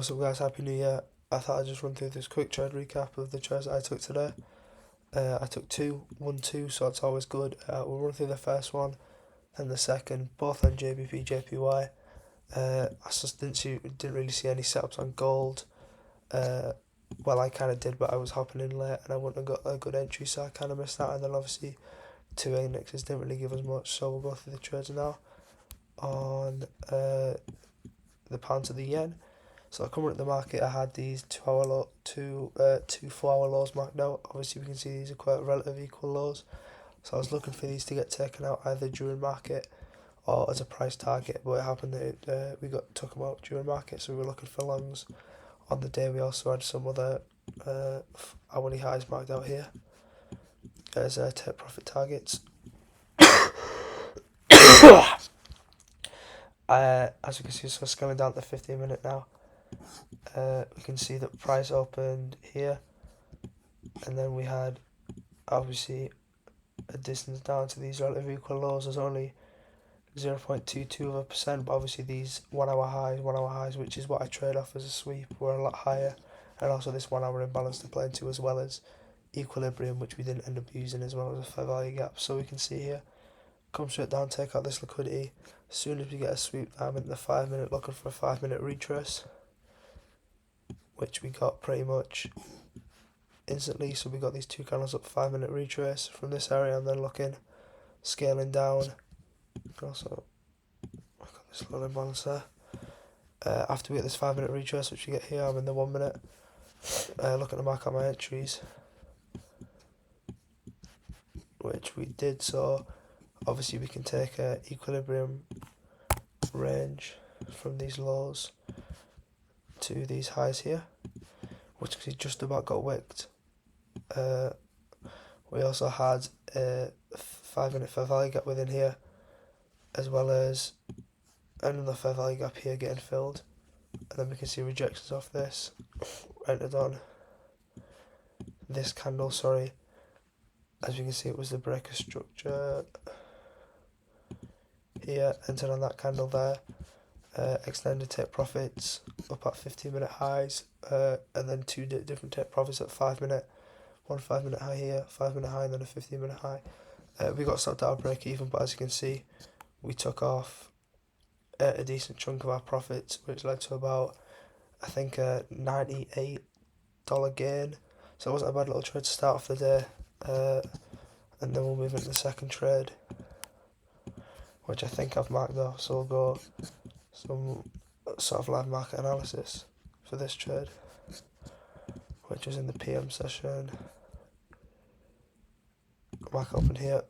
What's up guys, happy new year. I thought I'd just run through this quick trade recap of the trades that I took today. I took two, 1-2, so it's always good. We'll run through the first one and the second, both on JBP, JPY. I just didn't really see any setups on gold. Well, I kind of did, but I was hopping in late and I wouldn't have got a good entry, so I kind of missed out. And then obviously two indexes didn't really give us much, so we'll go through the trades now on the pound to the yen. So coming at the market, I had these 2 4-hour lows marked out. Obviously, we can see these are quite relative equal lows. So I was looking for these to get taken out either during market or as a price target. But it happened that took them out during market, so we were looking for longs on the day. We also had some other hourly highs marked out here as take profit targets. As you can see, so scaling down to the 15-minute now. We can see that price opened here, and then we had obviously a distance down to these relative equal lows. There's only 0.22%, but obviously these 1 hour highs, which is what I trade off as a sweep, were a lot higher, and also this 1 hour imbalance to play into, as well as equilibrium, which we didn't end up using, as well as a fair value gap. So we can see here, come straight down, take out this liquidity. As soon as we get a sweep, I'm in the 5-minute looking for a 5-minute retrace, which we got pretty much instantly. So we got these two candles up, 5-minute retrace from this area, and then looking, scaling down. Also, I got this little imbalance there. After we get this 5-minute retrace, which we get here, I'm in the 1 minute. Looking to mark out my entries, which we did. So obviously we can take a equilibrium range from these lows to these highs here, which we just about got wicked. We also had a 5-minute fair value gap within here, as well as another fair value gap here getting filled, and then we can see rejections off this, entered on this candle, as you can see it was the breaker structure here, entered on that candle there, extended take profits up at 15-minute highs, and then two different take profits at 5-minute, one 5-minute high here, 5-minute high, and then a 15-minute high. We got stopped at a break even, but as you can see, we took off a decent chunk of our profits, which led to about, I think, a $98 gain. So it wasn't a bad little trade to start off the day. And then we'll move into the second trade, which I think I've marked off. So we'll go some sort of live market analysis for this trade, which is in the PM session. Mark open here.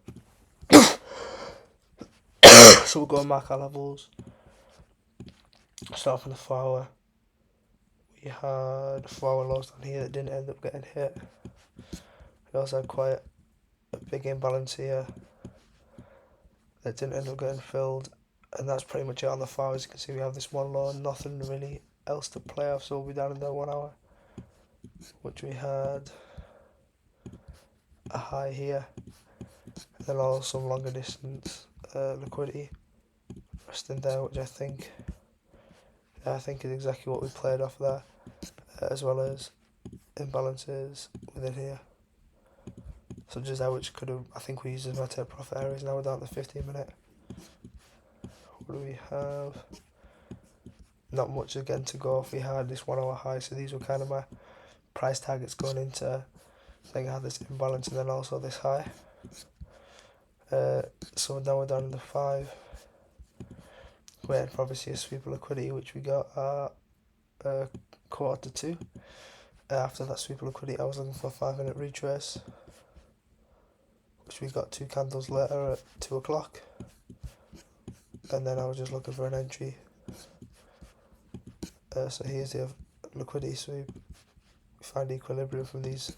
So we'll go and mark our levels. Start from the 4-hour. We had 4-hour lows down here that didn't end up getting hit. We also had quite a big imbalance here that didn't end up getting filled, and that's pretty much it on the 4 hours. You can see we have this one low, nothing really else to play off, so we'll be down in the 1 hour, which we had a high here, and then also some longer distance liquidity resting there, which I think is exactly what we played off there, as well as imbalances within here, such as that, which could have, I think we used as my take profit areas. Now we're down to 15-minute. What do we have? Not much again to go off. We had this 1 hour high, so these were kind of my price targets going into. I think I had this imbalance and then also this high. So now we're down to the 5. Waiting for obviously a sweep of liquidity, which we got at 1:45. After that sweep of liquidity, I was looking for a 5-minute retrace, which we got 2 candles later at 2 o'clock. And then I was just looking for an entry. So here's the liquidity sweep. We find equilibrium from these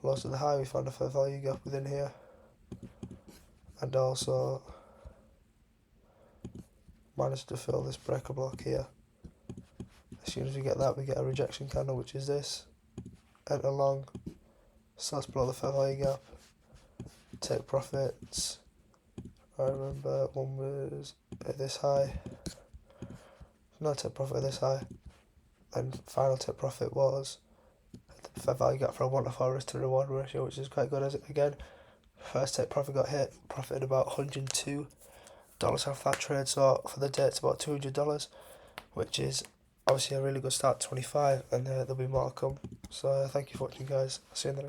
lows to the high. We found a fair value gap within here, and also managed to fill this breaker block here. As soon as we get that, we get a rejection candle, which is this, enter long, starts below the fair value gap, take profits. I remember one was at this high, no, take profit at this high, and final take profit was the fair value gap for a 1 to 4 risk to reward ratio, which is quite good. As again, first take profit got hit, profited about $102 off that trade, so for the day it's about $200, which is obviously a really good start to 25, and there'll be more to come. So thank you for watching, guys. I'll see you in the next